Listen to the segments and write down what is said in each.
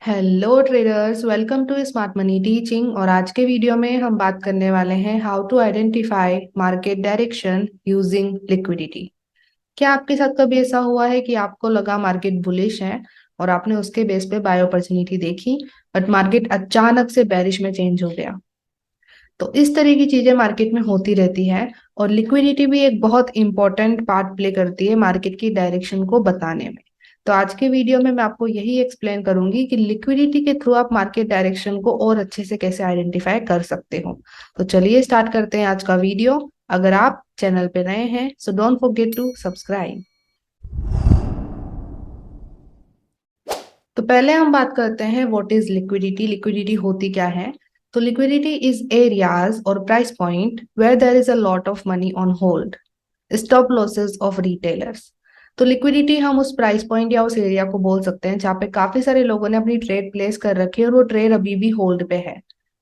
Hello traders, welcome to smart money teaching. और आज के वीडियो में हम बात करने वाले हैं how to identify market direction using liquidity. क्या आपके साथ कभी ऐसा हुआ है कि आपको लगा मार्केट बुलिश है और आपने उसके बेस पे बाय अपॉर्चुनिटी देखी, बट मार्केट अचानक से बेरिश में चेंज हो गया? तो इस तरह की चीजें मार्केट में होती रहती है और लिक्विडिटी भी एक बहुत इंपॉर्टेंट पार्ट प्ले करती है मार्केट की डायरेक्शन को बताने में। तो आज के वीडियो में मैं आपको यही एक्सप्लेन करूंगी कि लिक्विडिटी के थ्रू आप मार्केट डायरेक्शन को और अच्छे से कैसे आइडेंटिफाई कर सकते हो। तो चलिए स्टार्ट करते हैं आज का वीडियो। अगर आप चैनल पे नए हैं so don't forget to subscribe. तो पहले हम बात करते हैं व्हाट इज लिक्विडिटी। लिक्विडिटी होती क्या है? तो लिक्विडिटी इज एरियाज और price point where there is a lot of money on hold, stop losses of retailers. तो लिक्विडिटी हम उस प्राइस पॉइंट या उस एरिया को बोल सकते हैं जहाँ पे काफी सारे लोगों ने अपनी ट्रेड प्लेस कर रखी है और वो ट्रेड अभी भी होल्ड पे है,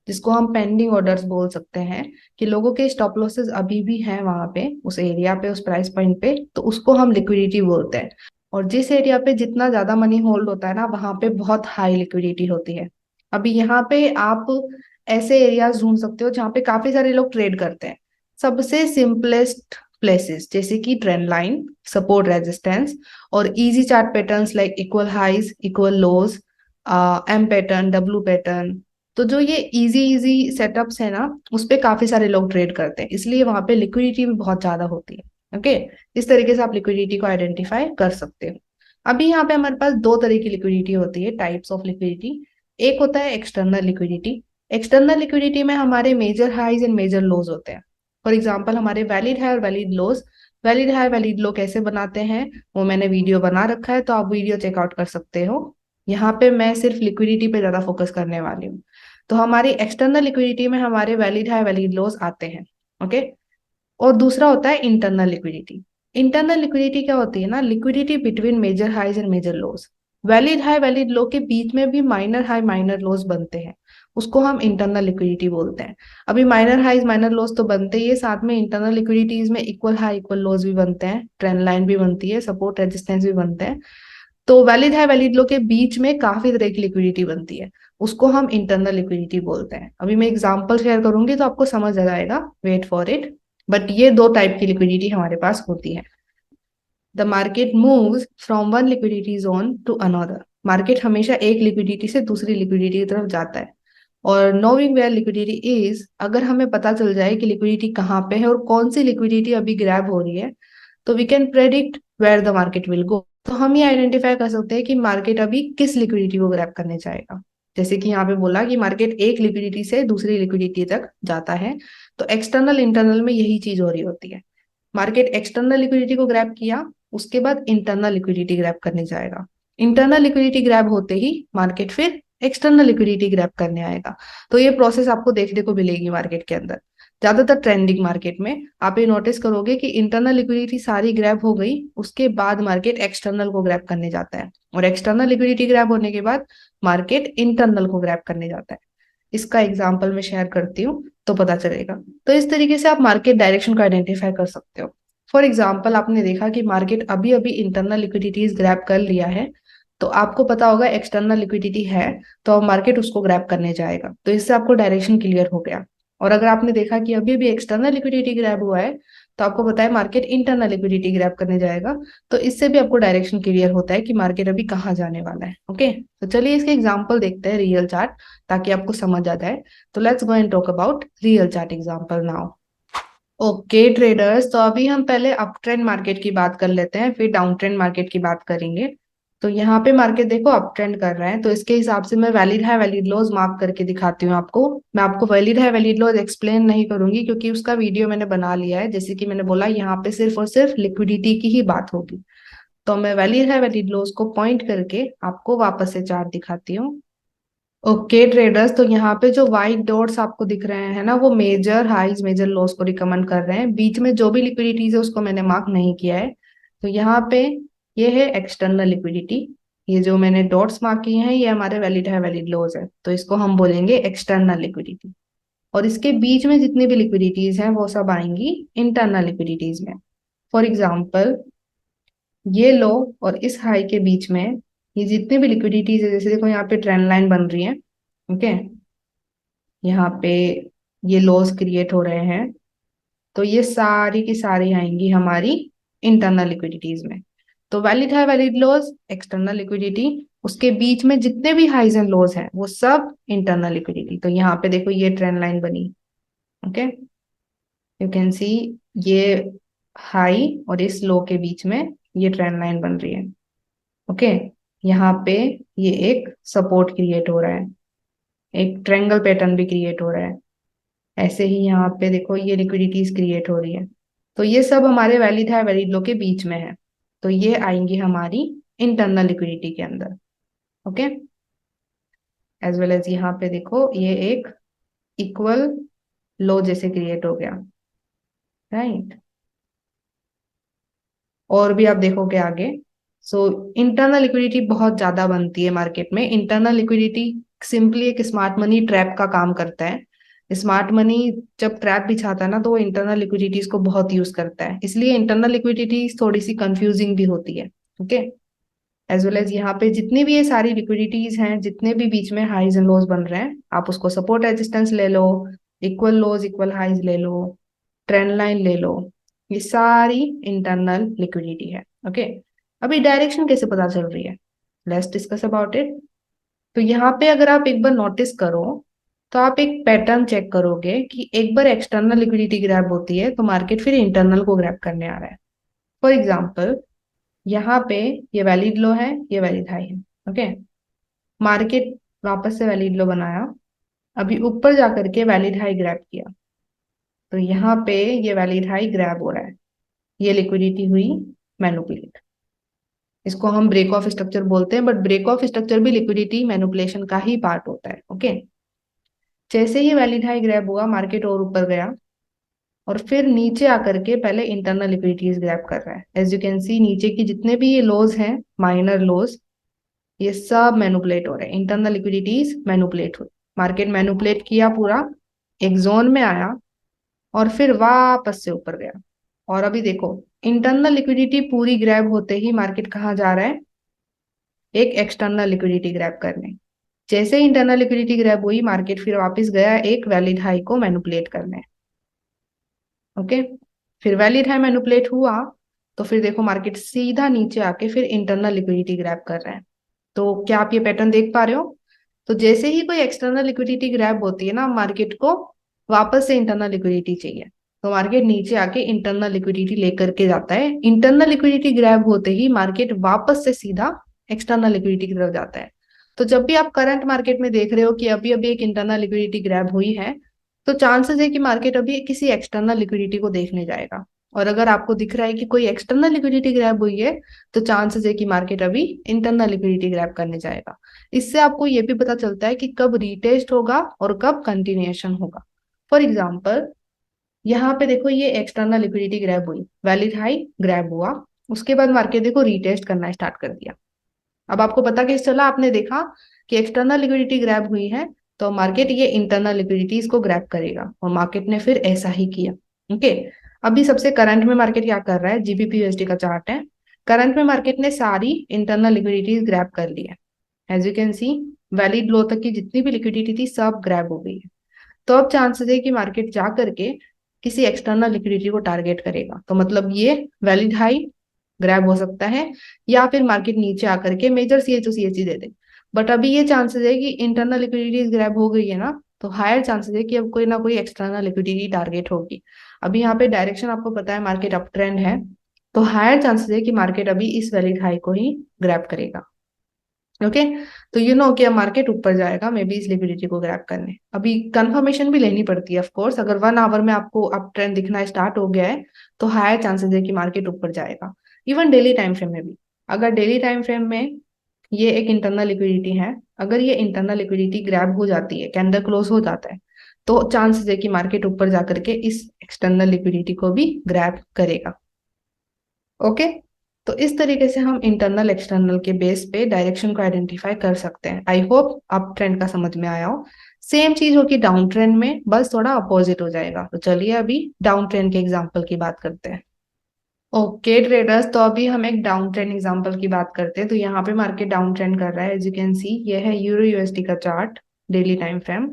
जिसको हम पेंडिंग ऑर्डर्स बोल सकते हैं। कि लोगों के स्टॉप लॉसेस अभी भी हैं वहां पे उस एरिया पे, उस प्राइस पॉइंट पे, तो उसको हम लिक्विडिटी बोलते हैं। और जिस एरिया पे जितना ज्यादा मनी होल्ड होता है ना, वहां पे बहुत हाई लिक्विडिटी होती है। अभी यहाँ पे आप ऐसे एरियाज ढूंढ सकते हो जहाँ पे काफी सारे लोग ट्रेड करते हैं। सबसे सिंपलेस्ट प्लेसेस जैसे कि ट्रेंड लाइन, सपोर्ट रेजिस्टेंस, और easy chart patterns like equal highs equal lows, M pattern, W pattern. तो जो ये इजी इजी सेटअप्स है ना, उस पे काफी सारे लोग ट्रेड करते हैं, इसलिए वहां पे लिक्विडिटी भी बहुत ज्यादा होती है। ओके, इस तरीके से आप लिक्विडिटी को आइडेंटिफाई कर सकते हो। अभी यहाँ पे हमारे पास दो तरह की लिक्विडिटी होती है, टाइप्स ऑफ लिक्विडिटी। एक होता है एक्सटर्नल लिक्विडिटी। एक्सटर्नल लिक्विडिटी में हमारे मेजर हाइज एंड मेजर लोज होते हैं। फॉर एग्जाम्पल हमारे वैलिड हाई और वैलिड लोज। वैलिड हाई वैलिड लो कैसे बनाते हैं वो मैंने वीडियो बना रखा है, तो आप वीडियो चेकआउट कर सकते हो। यहाँ पे मैं सिर्फ लिक्विडिटी पे ज्यादा फोकस करने वाली हूँ। तो हमारी एक्सटर्नल लिक्विडिटी में हमारे वैलिड हाई वैलिड लोज आते हैं। ओके। और दूसरा होता है इंटरनल लिक्विडिटी। इंटरनल लिक्विडिटी क्या होती है ना, liquidity between major highs and major lows. Valid high valid low के बीच में भी माइनर हाई माइनर लोज बनते हैं, उसको हम इंटरनल लिक्विडिटी बोलते हैं। अभी माइनर हाइज माइनर लोज तो बनते ही है, साथ में इंटरनल लिक्विडिटीज में इक्वल हाई इक्वल लोज भी बनते हैं, ट्रेंड लाइन भी बनती है, सपोर्ट रेजिस्टेंस भी बनते हैं। तो वैलिड हाई वैलिड लो के बीच में काफी तरह की लिक्विडिटी बनती है, उसको हम इंटरनल लिक्विडिटी बोलते हैं। अभी मैं एग्जांपल शेयर करूंगी तो आपको समझ आ जाएगा, वेट फॉर इट। बट ये दो टाइप की लिक्विडिटी हमारे पास होती है। The market moves from one liquidity zone to another. Market हमेशा एक लिक्विडिटी से दूसरी लिक्विडिटी की तरफ जाता है। और नोइंग वेयर लिक्विडिटी इज, अगर हमें पता चल जाए कि लिक्विडिटी कहाँ पे है और कौन सी लिक्विडिटी अभी ग्रैब हो रही है, तो we can predict where the market will go. तो हम ये आइडेंटिफाई कर सकते हैं कि मार्केट अभी किस लिक्विडिटी को ग्रैब करने जाएगा। जैसे कि यहाँ पे बोला कि मार्केट एक लिक्विडिटी से दूसरी लिक्विडिटी तक जाता है, तो एक्सटर्नल इंटरनल में यही चीज हो रही होती है। मार्केट एक्सटर्नल लिक्विडिटी को ग्रैब किया, उसके बाद इंटरनल लिक्विडिटी ग्रैब करने जाएगा। इंटरनल लिक्विडिटी ग्रैब होते ही मार्केट फिर एक्सटर्नल लिक्विडिटी ग्रैब करने आएगा। तो ये प्रोसेस आपको देखने को मिलेगी मार्केट के अंदर। ज्यादातर ट्रेंडिंग मार्केट में आप ये नोटिस करोगे कि इंटरनल लिक्विडिटी सारी ग्रैब हो गई, उसके बाद मार्केट एक्सटर्नल को ग्रैब करने जाता है, और एक्सटर्नल लिक्विडिटी ग्रैब होने के बाद मार्केट इंटरनल को ग्रैब करने जाता है। इसका एग्जाम्पल मैं शेयर करती हूँ तो पता चलेगा। तो इस तरीके से आप मार्केट डायरेक्शन को आइडेंटिफाई कर सकते हो। फॉर एग्जाम्पल आपने देखा कि मार्केट अभी अभी इंटरनल लिक्विडिटीज ग्रैब कर लिया है, तो आपको पता होगा एक्सटर्नल लिक्विडिटी है, तो मार्केट उसको ग्रैब करने जाएगा। तो इससे आपको डायरेक्शन क्लियर हो गया। और अगर आपने देखा कि अभी भी एक्सटर्नल लिक्विडिटी ग्रैब हुआ है, तो आपको पता है मार्केट इंटरनल लिक्विडिटी ग्रैब करने जाएगा। तो इससे भी आपको डायरेक्शन क्लियर होता है कि मार्केट अभी कहाँ जाने वाला है। ओके, तो चलिए इसके एग्जांपल देखते हैं रियल चार्ट, ताकि आपको समझ आ जाए। तो let's go and talk about real chart example now. Okay traders, तो अभी हम पहले अप ट्रेंड मार्केट की बात कर लेते हैं, फिर डाउन ट्रेंड मार्केट की बात करेंगे। तो यहाँ पे मार्केट देखो अप ट्रेंड कर रहा है, तो इसके हिसाब से मैं वैलिड हाई वैलिड लोज मार्क करके दिखाती हूँ आपको। मैं आपको वैलिड हाई वैलिड लोज एक्सप्लेन नहीं करूंगी क्योंकि उसका वीडियो मैंने बना लिया है। जैसे कि मैंने बोला, यहाँ पे सिर्फ और सिर्फ लिक्विडिटी की ही बात होगी। तो मैं वैलिड हाई वैलिड लोज को पॉइंट करके आपको वापस से चार्ट दिखाती हूँ। ओके ट्रेडर्स, तो यहाँ पे जो व्हाइट डॉट्स आपको दिख रहे हैं ना, वो मेजर हाइज मेजर लॉस को रिकमेंड कर रहे हैं। बीच में जो भी लिक्विडिटीज है उसको मैंने मार्क नहीं किया है। तो यहाँ पे ये है एक्सटर्नल लिक्विडिटी। ये जो मैंने डॉट्स मार्क किए हैं ये हमारे वैलिड है वैलिड लॉस है, तो इसको हम बोलेंगे एक्सटर्नल लिक्विडिटी। और इसके बीच में जितनी भी लिक्विडिटीज हैं वो सब आएंगी इंटरनल लिक्विडिटीज में। फॉर एग्जाम्पल ये लो और इस हाई के बीच में ये जितने भी लिक्विडिटीज है, जैसे देखो यहाँ पे ट्रेंड लाइन बन रही है, ओके, यहाँ पे ये लॉस क्रिएट हो रहे हैं, तो ये सारी की सारी आएंगी हमारी इंटरनल लिक्विडिटीज में। तो वैलिड हाई वैलिड लोज एक्सटर्नल लिक्विडिटी, उसके बीच में जितने भी हाइज एंड लोज हैं वो सब इंटरनल लिक्विडिटी। तो यहाँ पे देखो ये ट्रेंड लाइन बनी, ओके, यू कैन सी ये हाई और इस लो के बीच में ये ट्रेंड लाइन बन रही है, ओके। यहाँ पे ये एक सपोर्ट क्रिएट हो रहा है, एक ट्रायंगल पैटर्न भी क्रिएट हो रहा है। ऐसे ही यहाँ पे देखो ये लिक्विडिटीज क्रिएट हो रही है। तो ये सब हमारे वैलिड है वैलिड लो के बीच में है, तो ये आएंगी हमारी इंटरनल लिक्विडिटी के अंदर, ओके। एज वेल एज यहाँ पे देखो ये एक इक्वल लो जैसे क्रिएट हो गया, राइट। और भी आप देखोगे आगे। सो इंटरनल लिक्विडिटी बहुत ज्यादा बनती है मार्केट में। इंटरनल लिक्विडिटी सिंपली एक स्मार्ट मनी ट्रैप का काम करता है। स्मार्ट मनी जब ट्रैप बिछाता है ना, तो वो इंटरनल लिक्विडिटीज को बहुत यूज करता है, इसलिए इंटरनल लिक्विडिटी थोड़ी सी कंफ्यूजिंग भी होती है, ओके। एज वेल एज यहाँ पे जितनी भी ये सारी लिक्विडिटीज हैं, जितने भी बीच में हाइज एंड लोज बन रहे हैं, आप उसको सपोर्ट रेजिस्टेंस ले लो, इक्वल लोज इक्वल हाइज ले लो, ट्रेंड लाइन ले लो, ये सारी इंटरनल लिक्विडिटी है, ओके। अभी डायरेक्शन कैसे पता चल रही है, लेट्स डिस्कस अबाउट इट। तो यहाँ पे अगर आप एक बार नोटिस करो, तो आप एक पैटर्न चेक करोगे कि एक बार एक्सटर्नल लिक्विडिटी ग्रैब होती है तो मार्केट फिर इंटरनल को ग्रैब करने आ रहा है। फॉर एग्जाम्पल यहाँ पे ये वैलिड लो है, ये वैलिड हाई है, ओके। मार्केट वापस से वैलिड लो बनाया, अभी ऊपर जाकर के वैलिड हाई ग्रैब किया, तो यहाँ पे ये वैलिड हाई ग्रैब हो रहा है, ये लिक्विडिटी हुई मैनिपुलेट। इसको हम ब्रेक ऑफ स्ट्रक्चर बोलते हैं, बट ब्रेक ऑफ स्ट्रक्चर भी लिक्विडिटी मैनिपुलेशन का ही पार्ट होता है, ओके। जैसे ही वैलिड हाई ग्रैब हुआ, मार्केट और ऊपर गया और फिर नीचे आकर के पहले इंटरनल लिक्विडिटीज ग्रैब कर रहा है। एज यू कैन सी नीचे की जितने भी ये लोज हैं, माइनर लोज, ये सब मैनिपुलेट हो रहे हैं, इंटरनल लिक्विडिटीज मैनिपुलेट हुई। मार्केट मैनिपुलेट किया, पूरा एक जोन में आया और फिर वापस से ऊपर गया। और अभी देखो इंटरनल लिक्विडिटी पूरी ग्रैब होते ही मार्केट कहाँ जा रहा है, एक एक्सटर्नल लिक्विडिटी ग्रैब करने। जैसे इंटरनल लिक्विडिटी ग्रैब हुई, मार्केट फिर वापस गया एक वैलिड हाई को मैनिपुलेट करने, ओके। फिर वैलिड हाई मैनिपुलेट हुआ तो फिर देखो मार्केट सीधा नीचे आके फिर इंटरनल लिक्विडिटी ग्रैब कर रहा है। तो क्या आप ये पैटर्न देख पा रहे हो? तो जैसे ही कोई एक्सटर्नल लिक्विडिटी ग्रैब होती है ना, मार्केट को वापस से इंटरनल लिक्विडिटी चाहिए, तो मार्केट नीचे आके इंटरनल लिक्विडिटी लेकर के जाता है। इंटरनल लिक्विडिटी ग्रैब होते ही मार्केट वापस से सीधा एक्सटर्नल लिक्विडिटी की तरफ जाता है। तो जब भी आप करंट मार्केट में देख रहे हो कि अभी अभी एक इंटरनल लिक्विडिटी ग्रैब हुई है, तो चांसेस है कि मार्केट अभी किसी एक्सटर्नल लिक्विडिटी को देखने जाएगा। और अगर आपको दिख रहा है कि कोई एक्सटर्नल लिक्विडिटी ग्रैब हुई है, तो चांसेस है कि मार्केट अभी इंटरनल लिक्विडिटी ग्रैब करने जाएगा। इससे आपको ये भी पता चलता है कि कब रीटेस्ट होगा और कब कंटिन्यूएशन होगा। फॉर एग्जाम्पल यहाँ पे देखो ये एक्सटर्नल लिक्विडिटी ग्रैब हुई, वैलिड हाई ग्रैब हुआ, उसके बाद मार्केट देखो रीटेस्ट करना स्टार्ट कर दिया। अब आपको पता कैसे चला? आपने देखा कि एक्सटर्नल लिक्विडिटी ग्रैब हुई है, तो मार्केट ये इंटरनल लिक्विडिटीज को ग्रैब करेगा, और मार्केट ने फिर ऐसा ही किया, ओके। अभी सबसे करंट में मार्केट क्या कर रहा है, जीबीपी यूएसडी का चार्ट है। करंट में मार्केट ने सारी इंटरनल लिक्विडिटीज ग्रैब कर ली है। As you can see valid low तक की जितनी भी लिक्विडिटी थी सब ग्रैब हो गई है। तो अब चांसेस है कि मार्केट जा करके किसी एक्सटर्नल लिक्विडिटी को टारगेट करेगा, तो मतलब ये वैलिड हाई ग्रैब हो सकता है, या फिर मार्केट नीचे आकर के मेजर सीएचओ दे दे। बट अभी ये चांसेस है कि इंटरनल लिक्विडिटी ग्रैब हो गई है ना, तो हायर चांसेस है कि अब कोई ना कोई एक्सटर्नल लिक्विडिटी टारगेट होगी। अभी यहाँ पे डायरेक्शन आपको पता है, मार्केट अप ट्रेंड है, तो हायर चांसेस है कि मार्केट अभी इस वैलिड हाई को ही ग्रैब करेगा, ओके। तो यू नो कि अब मार्केट ऊपर जाएगा मे बी इस लिक्विडिटी को ग्रैब करने। अभी कंफर्मेशन भी लेनी पड़ती है ऑफ कोर्स। अगर 1 आवर में आपको अप ट्रेंड दिखना स्टार्ट हो गया है, तो हायर चांसेस है कि मार्केट ऊपर जाएगा। इवन डेली टाइम फ्रेम में भी, अगर डेली टाइम फ्रेम में ये एक इंटरनल लिक्विडिटी है, अगर ये इंटरनल लिक्विडिटी ग्रैब हो जाती है, कैंडल क्लोज हो जाता है, तो चांसेस है कि मार्केट ऊपर जाकर के इस एक्सटर्नल लिक्विडिटी को भी ग्रैब करेगा, ओके। तो इस तरीके से हम इंटरनल एक्सटर्नल के बेस पे डायरेक्शन को आइडेंटिफाई कर सकते हैं। आई होप अप ट्रेंड का समझ में आया हो। सेम चीज होगी डाउन ट्रेंड में, बस थोड़ा अपोजिट हो जाएगा। तो चलिए अभी डाउन ट्रेंड के एग्जांपल की बात करते हैं। ओके ट्रेडर्स, तो अभी हम एक डाउन ट्रेंड एग्जांपल की बात करते हैं। तो यहाँ पे मार्केट डाउन ट्रेंड कर रहा है, एज यू कैन सी ये है यूरो यूएसडी का चार्ट, डेली टाइम फ्रेम।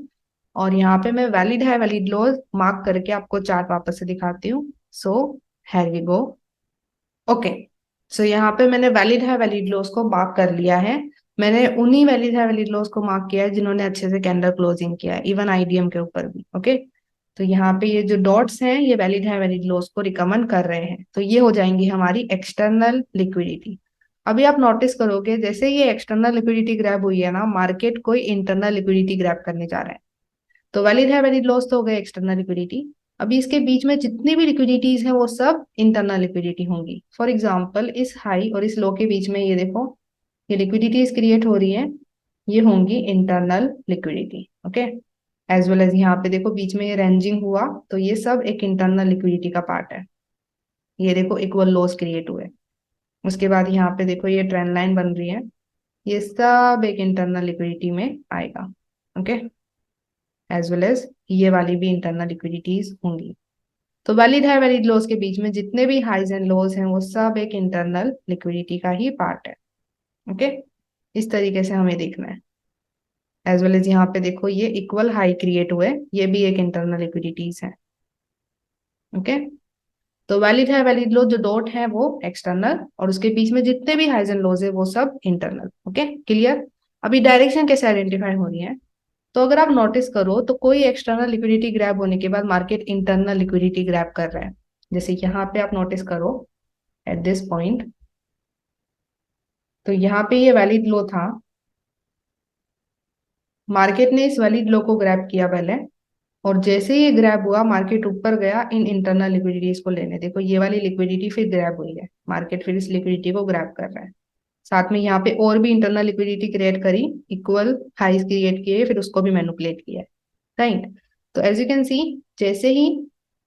और यहाँ पे मैं वैलिड हाई वैलिड लो मार्क करके आपको चार्ट वापस से दिखाती हूँ। सो हैयर वी गो। ओके, सो यहाँ पे मैंने वैलिड हाई वैलिड लोस को मार्क कर लिया है। मैंने उन्हीं वैलिड हाई वैलिड लोस को मार्क किया है जिन्होंने अच्छे से कैंडल क्लोजिंग किया है, इवन आईडीएम के ऊपर भी। ओके, तो यहाँ पे ये जो डॉट्स हैं ये वैलिड हाई वैलिड लोस को रिकमेंड कर रहे हैं, तो ये हो जाएंगी हमारी एक्सटर्नल लिक्विडिटी। अभी आप नोटिस करोगे जैसे ये एक्सटर्नल लिक्विडिटी ग्रैब हुई है ना, मार्केट कोई इंटरनल लिक्विडिटी ग्रैब करने जा रहा है। तो वैलिड है वैलिड लॉस तो हो गए एक्सटर्नल लिक्विडिटी। अभी इसके बीच में जितनी भी लिक्विडिटीज हैं वो सब इंटरनल लिक्विडिटी होंगी। फॉर एग्जांपल इस हाई और इस लो के बीच में ये देखो, ये लिक्विडिटीज क्रिएट हो रही है, ये होंगी internal liquidity. Okay, as well as यहाँ पे देखो बीच में ये रेंजिंग हुआ, तो ये सब एक इंटरनल लिक्विडिटी का पार्ट है। ये देखो इक्वल लॉस क्रिएट हुए। उसके बाद यहाँ पे देखो ये ट्रेंड लाइन बन रही है, ये सब एक इंटरनल लिक्विडिटी में आएगा। ओके, एज वेल एज ये वाली भी इंटरनल लिक्विडिटीज होंगी। तो वैलिड है वैलिड लोस के बीच में जितने भी हाइज एंड लोस हैं वो सब एक इंटरनल लिक्विडिटी का ही पार्ट है। ओके, इस तरीके से हमें देखना है। एज वेल एज यहाँ पे देखो ये इक्वल हाई क्रिएट हुए, ये भी एक इंटरनल लिक्विडिटीज है। ओके, तो वैलिड है वैलिड लो जो डॉट है वो एक्सटर्नल, और उसके बीच में जितने भी हाइज एंड लोस है वो सब इंटरनल। Okay, clear. अभी डायरेक्शन कैसे आइडेंटिफाई हो रही है, तो अगर आप नोटिस करो तो कोई एक्सटर्नल लिक्विडिटी ग्रैब होने के बाद मार्केट इंटरनल लिक्विडिटी ग्रैब कर रहा है। जैसे यहाँ पे आप नोटिस करो एट दिस पॉइंट, तो यहाँ पे ये वैलिड लो था, मार्केट ने इस वैलिड लो को ग्रैब किया पहले, और जैसे ही ये ग्रैब हुआ मार्केट ऊपर गया इन इंटरनल लिक्विडिटीज को लेने। देखो ये वाली लिक्विडिटी फिर ग्रैब हुई है, मार्केट फिर इस लिक्विडिटी को ग्रैब कर रहा है। साथ में यहाँ पे और भी इंटरनल लिक्विडिटी क्रिएट करी, इक्वल हाइज क्रिएट किए, फिर उसको भी मैनिपुलेट किया है। राइट, तो एज यू कैन सी जैसे ही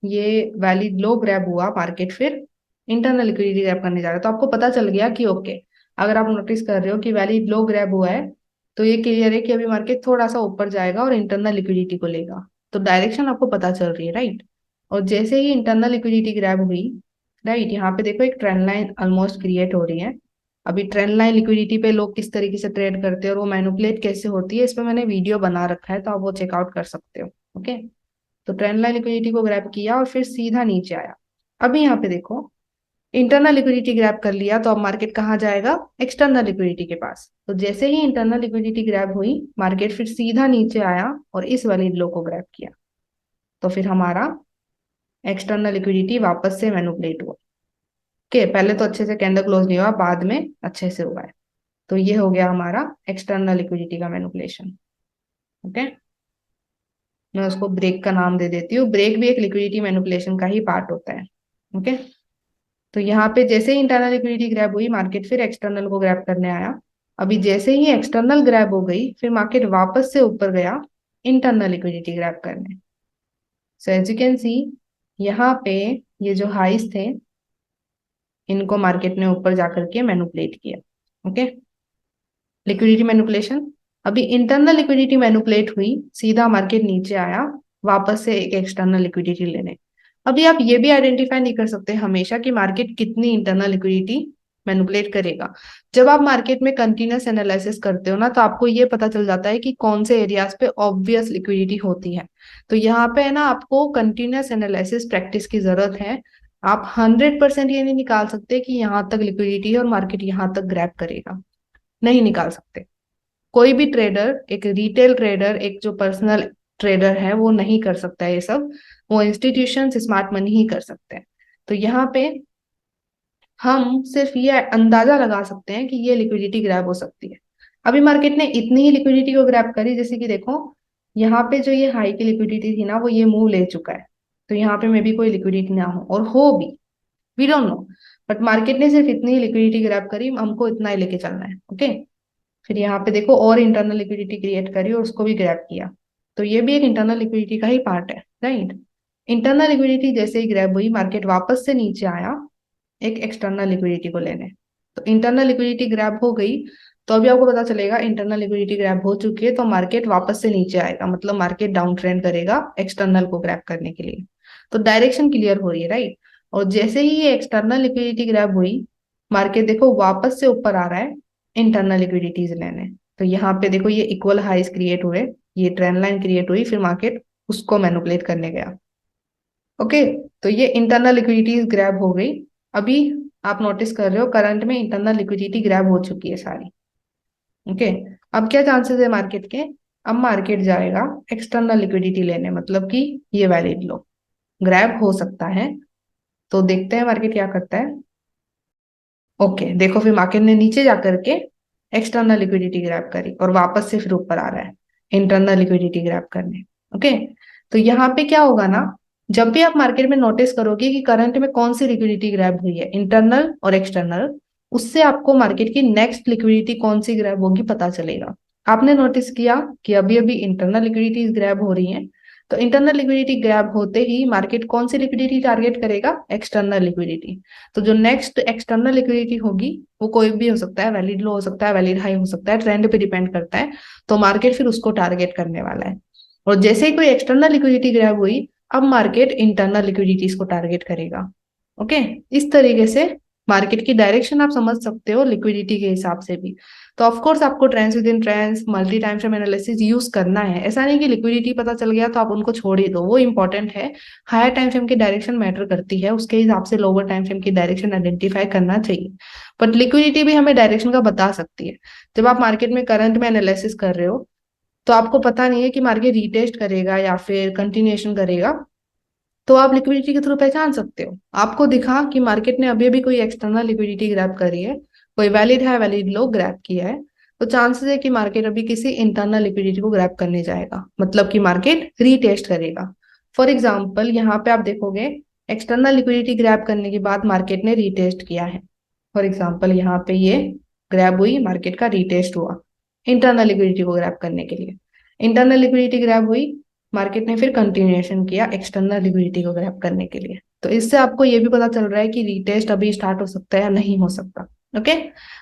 ये वैलिड लो ग्रैब हुआ मार्केट फिर इंटरनल लिक्विडिटी ग्रैब करने जा रहा है। तो आपको पता चल गया कि ओके, अगर आप नोटिस कर रहे हो कि वैलिड लो ग्रैब हुआ है तो ये क्लियर है कि अभी मार्केट थोड़ा सा ऊपर जाएगा और इंटरनल लिक्विडिटी को लेगा। तो डायरेक्शन आपको पता चल रही है, राइट। और जैसे ही इंटरनल लिक्विडिटी ग्रैब हुई, राइट, यहाँ पे देखो एक ट्रेंड लाइन ऑलमोस्ट क्रिएट हो रही है। अभी ट्रेंड लाइन लिक्विडिटी पे लोग किस तरीके से ट्रेड करते हैं और वो मैनिपुलेट कैसे होती है, इस पे मैंने वीडियो बना रखा है, तो आप वो चेकआउट कर सकते हो। ओके, तो ट्रेंड लाइन लिक्विडिटी को ग्रैब किया और फिर सीधा नीचे आया। अभी यहाँ पे देखो इंटरनल लिक्विडिटी ग्रैब कर लिया, तो अब मार्केट कहाँ जाएगा, एक्सटर्नल लिक्विडिटी के पास। तो जैसे ही इंटरनल लिक्विडिटी ग्रैब हुई मार्केट फिर सीधा नीचे आया और इस वाली लो को ग्रैब किया, तो फिर हमारा एक्सटर्नल लिक्विडिटी वापस से मैनिपुलेट हुआ। ओके, पहले तो अच्छे से कैंडल क्लोज नहीं हुआ, बाद में अच्छे से हुआ है। तो ये हो गया हमारा एक्सटर्नल लिक्विडिटी का मैनिपुलेशन। ओके, मैं उसको ब्रेक का नाम दे देती हूँ, ब्रेक भी एक लिक्विडिटी मैनिपुलेशन का ही पार्ट होता है। ओके, तो यहाँ पे जैसे ही इंटरनल लिक्विडिटी ग्रैब हुई मार्केट फिर एक्सटर्नल को ग्रैब करने आया। अभी जैसे ही एक्सटर्नल ग्रैब हो गई फिर मार्केट वापस से ऊपर गया इंटरनल लिक्विडिटी ग्रैब करने। So as you can see यहाँ पे ये जो हाइस थे इनको मार्केट ने ऊपर जाकर के मैनिपुलेट किया। Okay, liquidity manipulation. अभी इंटरनल लिक्विडिटी मैनिपुलेट हुई, सीधा मार्केट नीचे आया वापस से एक एक्सटर्नल लिक्विडिटी लेने। अभी आप ये भी आइडेंटिफाई नहीं कर सकते हमेशा कि मार्केट कितनी इंटरनल लिक्विडिटी मैनिपुलेट करेगा। जब आप मार्केट में कंटिन्यूअस एनालिसिस करते हो ना, तो आपको ये पता चल जाता है कि कौन से एरियाज पे ऑब्वियस लिक्विडिटी होती है। तो यहाँ पे है ना, आपको कंटिन्यूअस एनालिसिस प्रैक्टिस की जरूरत है। आप 100% ये नहीं निकाल सकते कि यहाँ तक लिक्विडिटी है और मार्केट यहाँ तक ग्रैब करेगा, नहीं निकाल सकते। कोई भी ट्रेडर, एक रिटेल ट्रेडर, एक जो पर्सनल ट्रेडर है वो नहीं कर सकता है ये सब, वो इंस्टीट्यूशन स्मार्ट मनी ही कर सकते हैं। तो यहाँ पे हम सिर्फ ये अंदाजा लगा सकते हैं कि ये लिक्विडिटी ग्रैब हो सकती है। अभी मार्केट ने इतनी ही लिक्विडिटी को ग्रैब करी, जैसे कि देखो यहाँ पे जो ये हाई की लिक्विडिटी थी ना वो ये मूव ले चुका है। तो यहाँ पे मे भी कोई लिक्विडिटी ना हो और हो भी, we don't know, but market ने सिर्फ इतनी ही लिक्विडिटी ग्रैब करी, हमको इतना ही लेके चलना है। ओके, फिर यहाँ पे देखो और इंटरनल लिक्विडिटी क्रिएट करी और उसको भी ग्रैब किया, तो ये भी एक इंटरनल लिक्विडिटी का ही पार्ट है, राइट। इंटरनल लिक्विडिटी जैसे ही ग्रैब हुई मार्केट वापस से नीचे आया एक एक्सटर्नल लिक्विडिटी को लेने। तो इंटरनल लिक्विडिटी ग्रैब हो गई, तो अभी आपको पता चलेगा इंटरनल लिक्विडिटी ग्रैब हो चुकी है, तो मार्केट वापस से नीचे आएगा, मतलब मार्केट डाउन ट्रेंड करेगा एक्सटर्नल को ग्रैब करने के लिए। तो डायरेक्शन क्लियर हो रही है, राइट। और जैसे ही ये एक्सटर्नल लिक्विडिटी ग्रैब हुई, मार्केट देखो वापस से ऊपर आ रहा है इंटरनल लिक्विडिटीज लेने। तो यहाँ पे देखो ये इक्वल हाइस क्रिएट हुए, ये ट्रेंड लाइन क्रिएट हुई, फिर मार्केट उसको मैनिपुलेट करने गया। ओके, तो ये इंटरनल लिक्विडिटी ग्रैब हो गई। अभी आप नोटिस कर रहे हो करंट में इंटरनल लिक्विडिटी ग्रैब हो चुकी है सारी। ओके, अब क्या चांसेस है मार्केट के? अब मार्केट जाएगा एक्सटर्नल लिक्विडिटी लेने, मतलब कि ये वैलिड लो ग्रैब हो सकता है। तो देखते हैं मार्केट क्या करता है। ओके, देखो फिर मार्केट ने नीचे जाकर के एक्सटर्नल लिक्विडिटी ग्रैब करी और वापस से फिर ऊपर आ रहा है इंटरनल लिक्विडिटी ग्रैब करने। ओके, तो यहाँ पे क्या होगा ना, जब भी आप मार्केट में नोटिस करोगे कि करंट में कौन सी लिक्विडिटी ग्रैब हुई है, इंटरनल और एक्सटर्नल, उससे आपको मार्केट की नेक्स्ट लिक्विडिटी कौन सी ग्रैब होगी पता चलेगा। आपने नोटिस किया कि अभी अभी इंटरनल लिक्विडिटी ग्रैब हो रही है, तो इंटरनल लिक्विडिटी ग्रैब होते ही मार्केट कौन सी लिक्विडिटी टारगेट करेगा? External liquidity. तो जो नेक्स्ट एक्सटर्नल लिक्विडिटी होगी वो कोई भी हो सकता है, वैलिड लो हो सकता है, वैलिड हाई हो सकता है, ट्रेंड पे डिपेंड करता है। तो मार्केट फिर उसको टारगेट करने वाला है। और जैसे ही कोई एक्सटर्नल लिक्विडिटी ग्रैब हुई, अब मार्केट इंटरनल लिक्विडिटीज को टारगेट करेगा। ओके, इस तरीके से मार्केट की डायरेक्शन आप समझ सकते हो लिक्विडिटी के हिसाब से भी। तो ऑफ कोर्स आपको trends with in trends, multi time frame analysis use करना है। ऐसा नहीं कि लिक्विडिटी पता चल गया तो आप उनको छोड़ ही दो, वो इंपॉर्टेंट है। हायर टाइम फ्रेम की डायरेक्शन मैटर करती है, उसके हिसाब से लोअर टाइम फ्रेम की डायरेक्शन आइडेंटिफाई करना चाहिए। बट लिक्विडिटी भी हमें डायरेक्शन का बता सकती है। जब आप मार्केट में करंट में एनालिसिस कर रहे हो तो आपको पता नहीं है कि मार्केट रीटेस्ट करेगा या फिर कंटिन्यूएशन करेगा, तो आप लिक्विडिटी के थ्रू पहचान सकते हो। आपको दिखा कि मार्केट ने अभी अभी कोई एक्सटर्नल लिक्विडिटी ग्रैब करी है, कोई वैलिड है, वैलिड लो ग्रैब किया है, तो चांसेस है कि मार्केट अभी किसी इंटरनल लिक्विडिटी को ग्रैब करने जाएगा, मतलब कि मार्केट रीटेस्ट करेगा। फॉर एग्जाम्पल यहाँ पे आप देखोगे एक्सटर्नल लिक्विडिटी ग्रैब करने के बाद मार्केट ने रीटेस्ट किया है। फॉर एग्जाम्पल यहाँ पे ये ग्रैब हुई, मार्केट का रीटेस्ट हुआ इंटरनल लिक्विडिटी को ग्रैब करने के लिए। इंटरनल लिक्विडिटी ग्रैब हुई, मार्केट ने फिर कंटिन्यूएशन किया एक्सटर्नल लिक्विडिटी को ग्रैब करने के लिए। तो इससे आपको ये भी पता चल रहा है कि रीटेस्ट अभी स्टार्ट हो सकता है या नहीं हो सकता। ओके,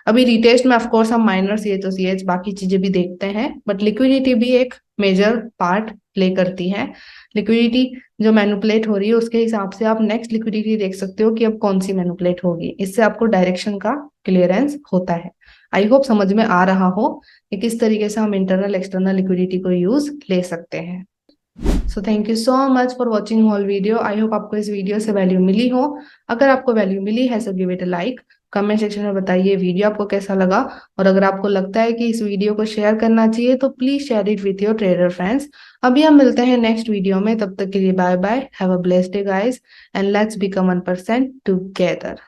अभी रीटेस्ट में ऑफकोर्स हम माइनर CH बाकी चीजें भी देखते हैं, बट लिक्विडिटी भी एक मेजर पार्ट प्ले करती है। लिक्विडिटी जो मैनिपुलेट हो रही है उसके हिसाब से आप नेक्स्ट लिक्विडिटी देख सकते हो कि अब कौन सी मैनिपुलेट होगी, इससे आपको डायरेक्शन का क्लियरेंस होता है। आई होप समझ में आ रहा हो कि किस तरीके से हम इंटरनल एक्सटर्नल लिक्विडिटी को यूज ले सकते हैं। So thank you so much for watching whole video. I hope आपको इस वीडियो से वैल्यू मिली हो। अगर आपको वैल्यू मिली है so give it a like. Comment section में बताइए वीडियो आपको कैसा लगा, और अगर आपको लगता है कि इस वीडियो को शेयर करना चाहिए तो please share it with your trader friends. अभी हम मिलते हैं नेक्स्ट वीडियो में, तब तक के लिए bye bye, have a blessed day guys, and let's become 1% together.